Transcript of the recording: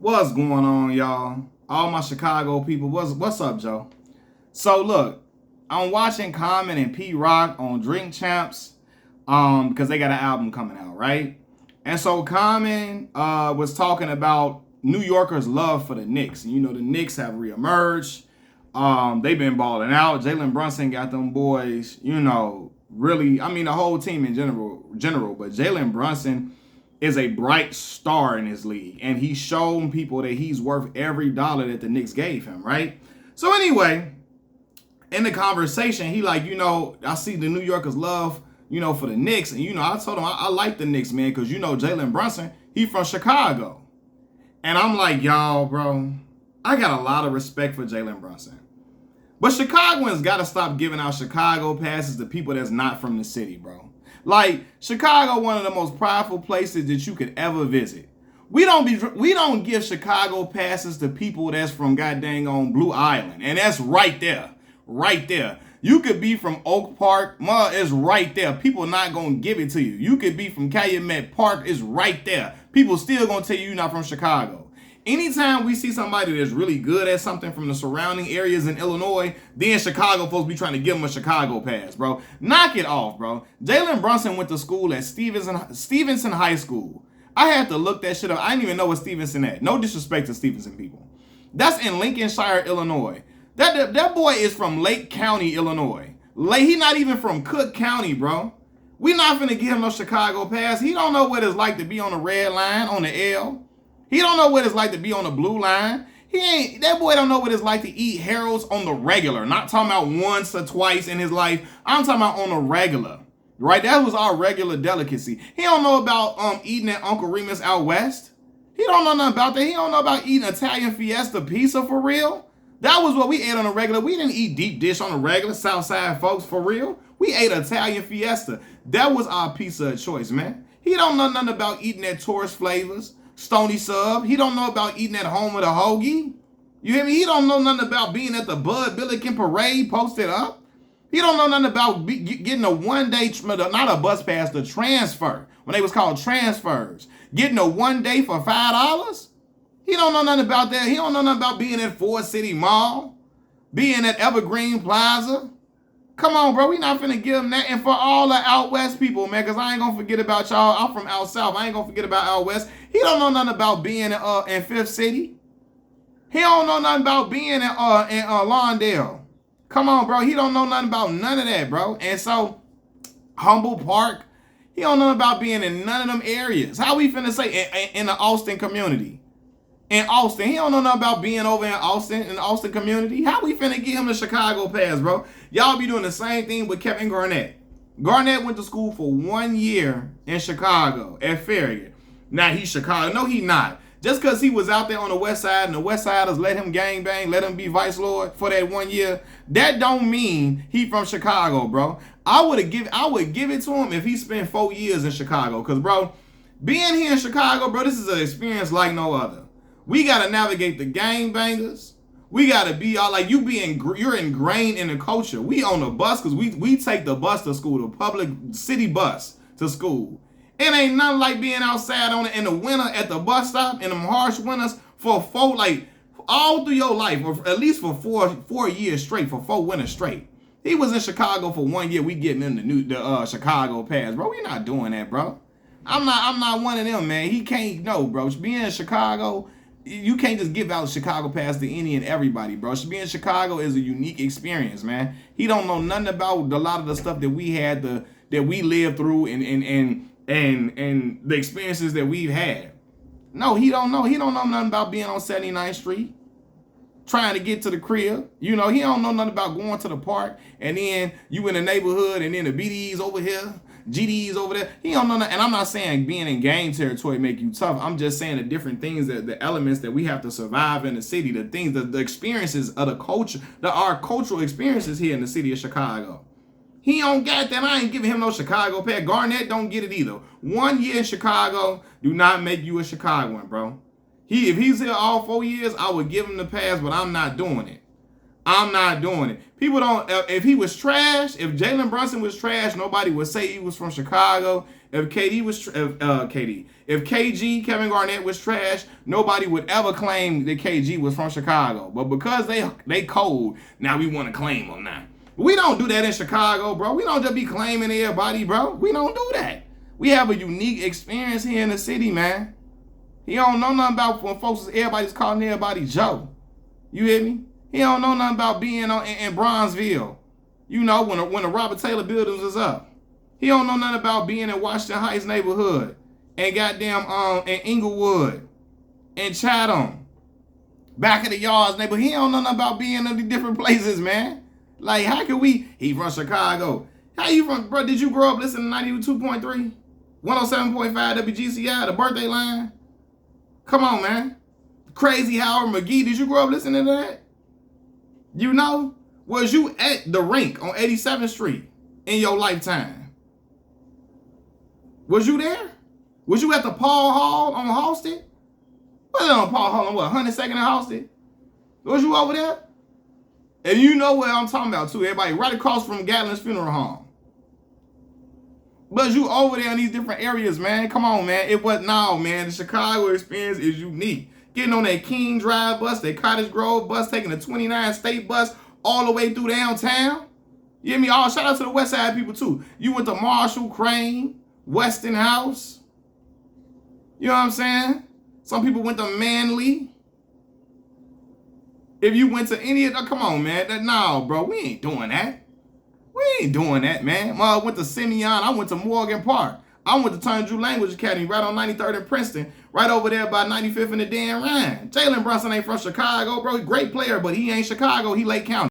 What's going on, y'all? All my Chicago people, what's up, Joe? So look, I'm watching Common and P Rock on Drink Champs, because they got an album coming out, right? And so Common was talking about New Yorkers' love for the Knicks. And you know the Knicks have reemerged. They've been balling out. Jalen Brunson got them boys, really. I mean the whole team in general, but Jalen Brunson is a bright star in his league, and he's shown people that he's worth every dollar that the Knicks gave him, right? So anyway, in the conversation, he like, I see the New Yorkers love, for the Knicks, and I told him I like the Knicks, man, because Jalen Brunson, he from Chicago, and I'm like, y'all, bro, I got a lot of respect for Jalen Brunson, but Chicagoans got to stop giving out Chicago passes to people that's not from the city, bro. Like, Chicago, one of the most prideful places that you could ever visit. We don't give Chicago passes to people that's from goddamn on Blue Island, and that's right there, right there. You could be from Oak Park, it's right there. People not gonna give it to you. You could be from Calumet Park, it's right there. People still gonna tell you you're not from Chicago. Anytime we see somebody that's really good at something from the surrounding areas in Illinois, then Chicago folks be trying to give them a Chicago pass, bro. Knock it off, bro. Jalen Brunson went to school at Stevenson High School. I had to look that shit up. I didn't even know what Stevenson at. No disrespect to Stevenson people. That's in Lincolnshire, Illinois. That boy is from Lake County, Illinois. He not even from Cook County, bro. We not finna give him no Chicago pass. He don't know what it's like to be on the red line, on the L. He don't know what it's like to be on the blue line. That boy don't know what it's like to eat Harold's on the regular. Not talking about once or twice in his life. I'm talking about on the regular. Right? That was our regular delicacy. He don't know about eating at Uncle Remus out west. He don't know nothing about that. He don't know about eating Italian Fiesta pizza for real. That was what we ate on the regular. We didn't eat deep dish on the regular, Southside folks, for real. We ate Italian Fiesta. That was our pizza of choice, man. He don't know nothing about eating at Taurus Flavors, Stony Sub. He don't know about eating at home with a hoagie. You hear me? He don't know nothing about being at the Bud Billiken Parade posted up. He don't know nothing about getting a one-day, not a bus pass, the transfer, when they was called transfers. Getting a one day for $5. He don't know nothing about that. He don't know nothing about being at Ford City Mall, being at Evergreen Plaza. Come on, bro. We not finna give him that. And for all the out west people, man, because I ain't gonna forget about y'all. I'm from out south. I ain't gonna forget about out west. He don't know nothing about being in Fifth City. He don't know nothing about being in Lawndale. Come on, bro. He don't know nothing about none of that, bro. And so, Humble Park, he don't know about being in none of them areas. How we finna say in the Austin community? In Austin, he don't know nothing about being over in the Austin community. How we finna give him the Chicago pass, bro? Y'all be doing the same thing with Kevin Garnett. Garnett went to school for 1 year in Chicago at Farragut. Now he's Chicago. No, he not. Just because he was out there on the west side and the west siders let him gang bang, let him be vice lord for that 1 year, that don't mean he from Chicago, bro. I would give it to him if he spent 4 years in Chicago. Because, bro, being here in Chicago, bro, this is an experience like no other. We got to navigate the gang bangers. We got to be all like, you're ingrained in the culture. We on the bus because we take the bus to school, the public city bus to school. It ain't nothing like being outside in the winter at the bus stop in them harsh winters for all through your life, or at least for four years straight, for 4 winters straight. He was in Chicago for 1 year. We getting him the Chicago pass, bro. We not doing that, bro. I'm not one of them, man. He can't, no, bro. Being in Chicago, you can't just give out Chicago pass to any and everybody, bro. Being in Chicago is a unique experience, man. He don't know nothing about a lot of the stuff that we had that we lived through and the experiences that we've had. No, he don't know. He don't know nothing about being on 79th Street, trying to get to the crib. He don't know nothing about going to the park and then you in the neighborhood and then the BDs over here, GDs over there. He don't know nothing. And I'm not saying being in gang territory make you tough. I'm just saying the different things, the elements that we have to survive in the city, the things, the experiences of the culture, our cultural experiences here in the city of Chicago. He don't get that. I ain't giving him no Chicago pass. Garnett don't get it either. 1 year in Chicago do not make you a Chicagoan, bro. If he's here all 4 years, I would give him the pass, but I'm not doing it. I'm not doing it. People don't. If he was trash, if Jalen Brunson was trash, nobody would say he was from Chicago. If KD was, if KG Kevin Garnett was trash, nobody would ever claim that KG was from Chicago. But because they cold, now we want to claim them now. We don't do that in Chicago, bro. We don't just be claiming everybody, bro. We don't do that. We have a unique experience here in the city, man. He don't know nothing about when folks, everybody's calling everybody Joe. You hear me? He don't know nothing about being in Bronzeville. You know, when the Robert Taylor buildings was up. He don't know nothing about being in Washington Heights neighborhood and goddamn in Inglewood and Chatham. Back of the yards neighborhood. He don't know nothing about being in the different places, man. Like, how can we? He from Chicago. How you from, bro? Did you grow up listening to 92.3? 107.5 WGCI, the birthday line? Come on, man. Crazy Howard McGee. Did you grow up listening to that? You know? Was you at the rink on 87th Street in your lifetime? Was you there? Was you at the Paul Hall on Halsted? Was it on Paul Hall on what, 102nd and Halsted? Was you over there? And you know what I'm talking about too. Everybody right across from Gatlin's funeral home. But you over there in these different areas, man. Come on, man. It was no, man. The Chicago experience is unique. Getting on that King Drive bus, that Cottage Grove bus, taking the 29 State bus all the way through downtown. You hear me? All shout out to the West Side people too. You went to Marshall, Crane, Westinghouse. You know what I'm saying? Some people went to Manly. If you went to any of the, come on, man. No, bro, we ain't doing that. We ain't doing that, man. I went to Simeon. I went to Morgan Park. I went to Turner Drew Language Academy right on 93rd and Princeton, right over there by 95th and the Dan Ryan. Jalen Brunson ain't from Chicago, bro. Great player, but he ain't Chicago. He Lake County.